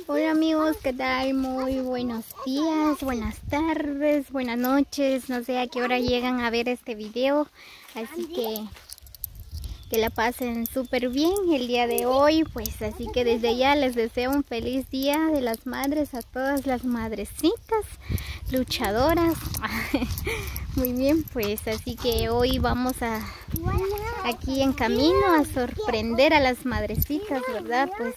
Hola amigos, ¿qué tal? Muy buenos días, buenas tardes, buenas noches. No sé a qué hora llegan a ver este video, así que la pasen súper bien el día de hoy. Pues así que desde ya les deseo un feliz día de las madres a todas las madrecitas luchadoras. Muy bien, pues así que hoy vamos aquí en camino a sorprender a las madrecitas, ¿verdad? Pues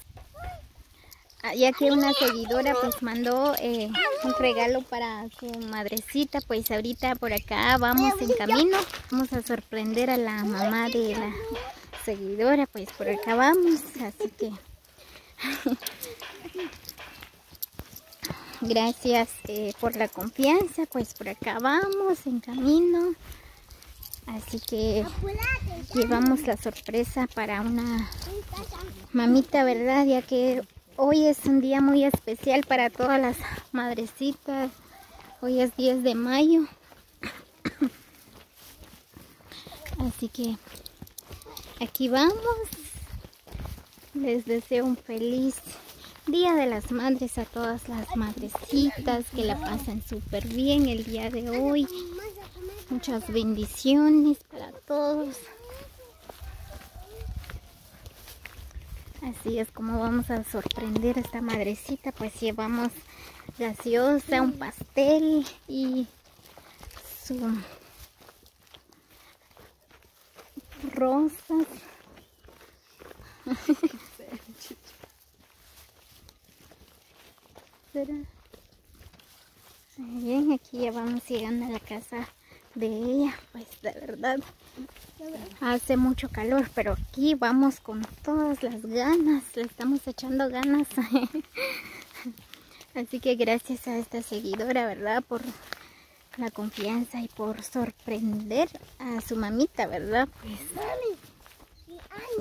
ya que una seguidora pues mandó un regalo para su madrecita, pues ahorita por acá vamos en camino, vamos a sorprender a la mamá de la seguidora, pues por acá vamos, así que gracias por la confianza, pues por acá vamos en camino, así que llevamos la sorpresa para una mamita, ¿verdad? Ya que hoy es un día muy especial para todas las madrecitas. Hoy es 10 de mayo. Así que aquí vamos. Les deseo un feliz Día de las Madres a todas las madrecitas. Que la pasen súper bien el día de hoy. Muchas bendiciones para todos. Así es como vamos a sorprender a esta madrecita, pues llevamos gaseosa, un pastel y su rosas. Muy bien, aquí ya vamos llegando a la casa de ella, pues de verdad hace mucho calor, pero aquí vamos con todas las ganas, le estamos echando ganas. Así que gracias a esta seguidora, ¿verdad? Por la confianza y por sorprender a su mamita, ¿verdad? Pues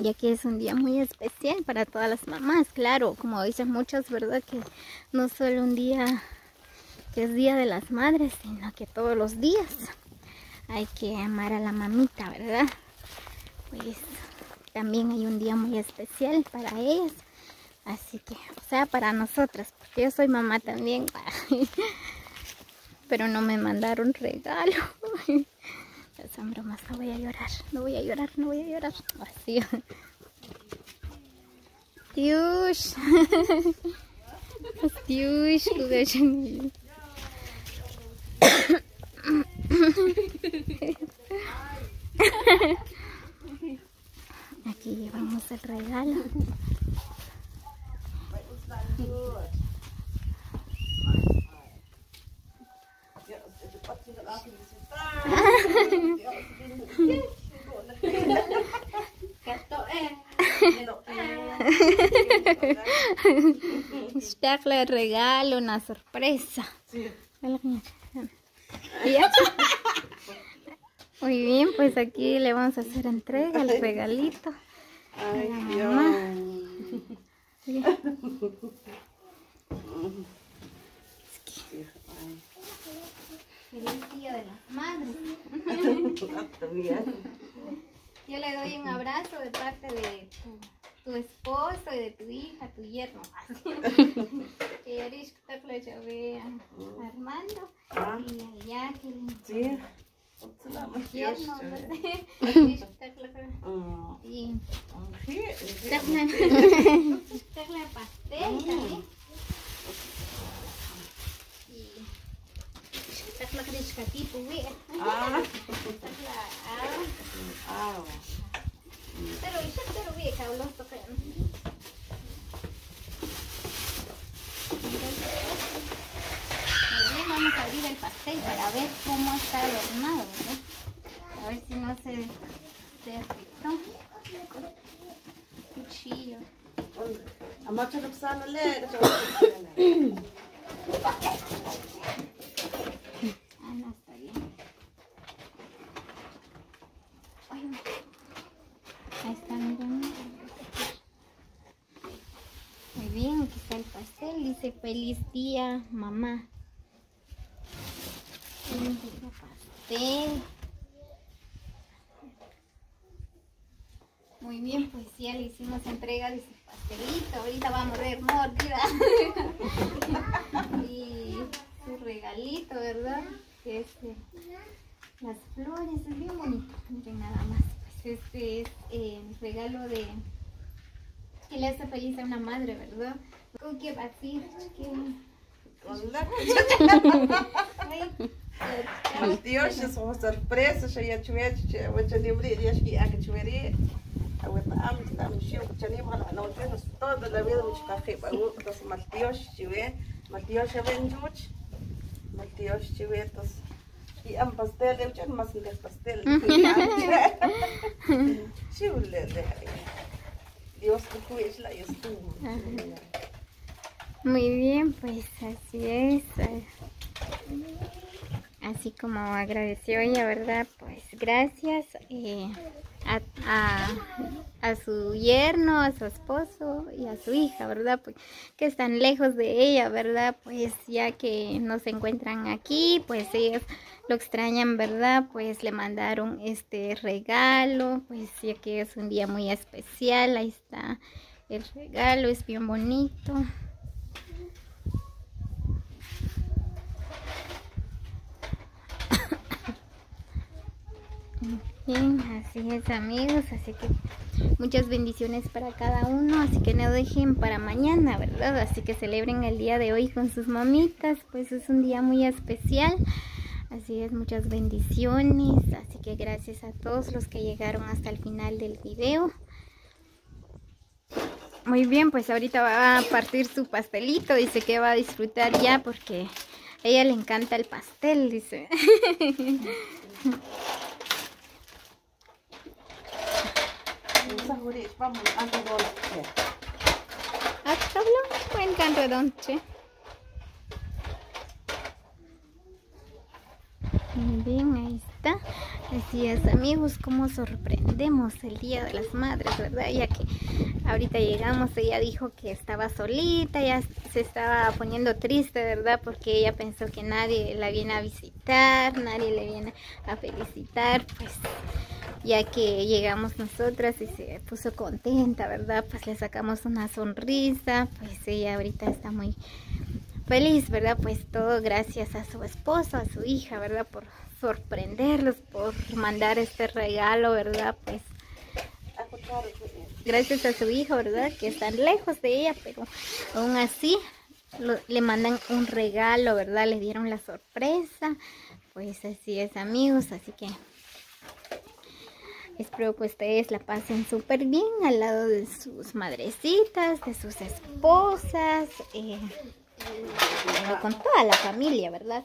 ya que es un día muy especial para todas las mamás, claro, como dicen muchos, ¿verdad? Que no solo un día que es Día de las Madres, sino que todos los días hay que amar a la mamita, ¿verdad? Pues también hay un día muy especial para ellas, así que, o sea, para nosotras, porque yo soy mamá también, pero no me mandaron regalo. Son bromas, no voy a llorar, no voy a llorar, no voy a llorar. Así. Tiush. Tiush, jugayan. Aquí llevamos el regalo. Estarle el regalo, una sorpresa. Muy bien, pues aquí le vamos a hacer entrega el regalito a la mamá. Feliz Día de las Madres. Yo le doy un abrazo de parte de tu esposo y de tu hija, tu yerno. Que ahorita lo llevé a Armando y a Jacqueline. Sí. Yerno, ¿verdad? Y pastel también. Takla ka din sa katipo, we. Takla, Pero we, kaulos to kayo. Vamos a abrir el pastel para ver cómo está adornado, ¿verdad? A ver si no se afectó. Cuchillo. No, está bien. Ahí está, miren. Muy bien, aquí está el pastel. Dice feliz día, mamá. Feliz día, pastel. Muy bien, pues ya le hicimos entrega de su pastelito. Ahorita va a morder mordida. Y su regalito, ¿verdad? Que es las flores, es bien bonito. Miren nada más. Pues este es el regalo de que le hace feliz a una madre, ¿verdad? ¿Con qué va a decir? Mas Deus, isso é uma surpresa, cheia de chuva, eu te livre, e acho que a que choveria, a web am chiu, que nem para não ter toda a vida muito café, para o que mas Deus chuve, mas Deus é bem justo, mas Deus chuve, então e am pastel, eu já não sei pastel, chule, Dios te cuide la Dios tú. Muy bien, pues así es. Así como agradeció ella, ¿verdad? Pues gracias a su yerno, a su esposo y a su hija, ¿verdad? Pues que están lejos de ella, ¿verdad? Pues ya que no se encuentran aquí, pues ellos lo extrañan, ¿verdad? Pues le mandaron este regalo, pues ya que es un día muy especial. Ahí está el regalo, es bien bonito. Bien, así es, amigos, así que muchas bendiciones para cada uno, así que no dejen para mañana, ¿verdad? Así que celebren el día de hoy con sus mamitas, pues es un día muy especial, así es, muchas bendiciones, así que gracias a todos los que llegaron hasta el final del video. Muy bien, pues ahorita va a partir su pastelito, dice que va a disfrutar ya porque a ella le encanta el pastel, dice. Cuentan redonche. Muy bien, ahí está. Así es, amigos, como sorprendemos el Día de las Madres, ¿verdad? Ya que ahorita llegamos, ella dijo que estaba solita, ya se estaba poniendo triste, ¿verdad? Porque ella pensó que nadie la viene a visitar, nadie le viene a felicitar, pues ya que llegamos nosotras y se puso contenta, ¿verdad? Pues le sacamos una sonrisa, pues ella ahorita está muy feliz, ¿verdad? Pues todo gracias a su esposo, a su hija, ¿verdad? Por sorprenderlos, por mandar este regalo, ¿verdad? Pues gracias a su hija, ¿verdad? Que están lejos de ella, pero aún así le mandan un regalo, ¿verdad? Le dieron la sorpresa, pues así es, amigos, así que espero que ustedes la pasen súper bien al lado de sus madrecitas, de sus esposas, con toda la familia, ¿verdad?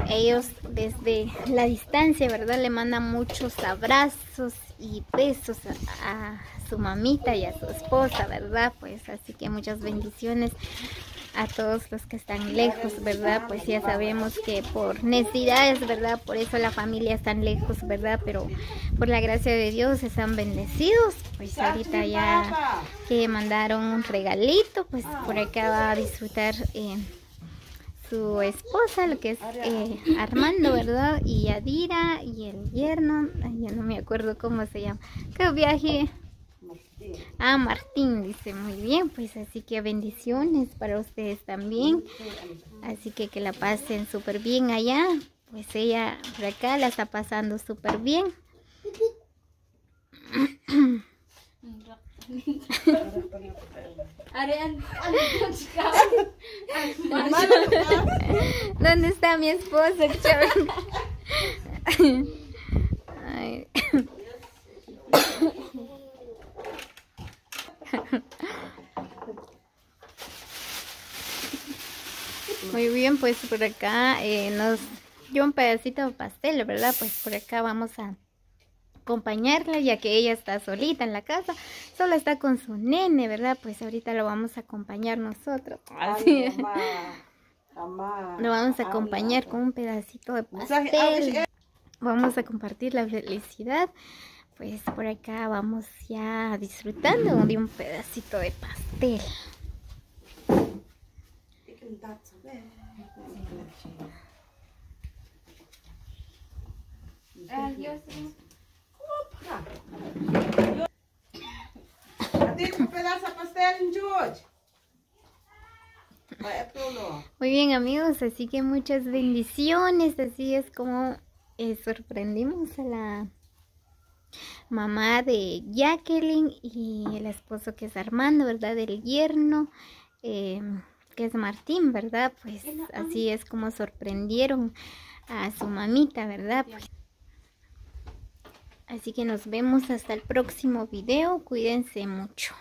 Ellos desde la distancia, ¿verdad? Le mandan muchos abrazos y besos a su mamita y a su esposa, ¿verdad? Pues así que muchas bendiciones a todos los que están lejos, ¿verdad? Pues ya sabemos que por necesidades, ¿verdad? Por eso la familia está lejos, ¿verdad? Pero por la gracia de Dios están bendecidos. Pues ahorita ya que mandaron un regalito, pues por acá va a disfrutar su esposa, lo que es Armando, ¿verdad? Y Yadira y el yerno, ya no me acuerdo cómo se llama. ¿Qué viaje? Ah, Martín, dice, muy bien, pues así que bendiciones para ustedes también, así que la pasen súper bien allá, pues ella por acá la está pasando súper bien. ¿Dónde está mi esposa? Ay. Muy bien, pues por acá nos dio un pedacito de pastel, ¿verdad? Pues por acá vamos a acompañarla, ya que ella está solita en la casa, solo está con su nene, ¿verdad? Pues ahorita lo vamos a acompañar nosotros. Así es. Lo vamos a acompañar con un pedacito de pastel. Vamos a compartir la felicidad. pues por acá vamos ya disfrutando de un pedacito de pastel. Adiós. Un pedazo de pastel, George. Muy bien, amigos, así que muchas bendiciones. Así es como sorprendimos a la mamá de Jacqueline y el esposo que es Armando, ¿verdad? El yerno, que es Martín, ¿verdad? Pues así es como sorprendieron a su mamita, ¿verdad? Pues, así que nos vemos hasta el próximo video. Cuídense mucho.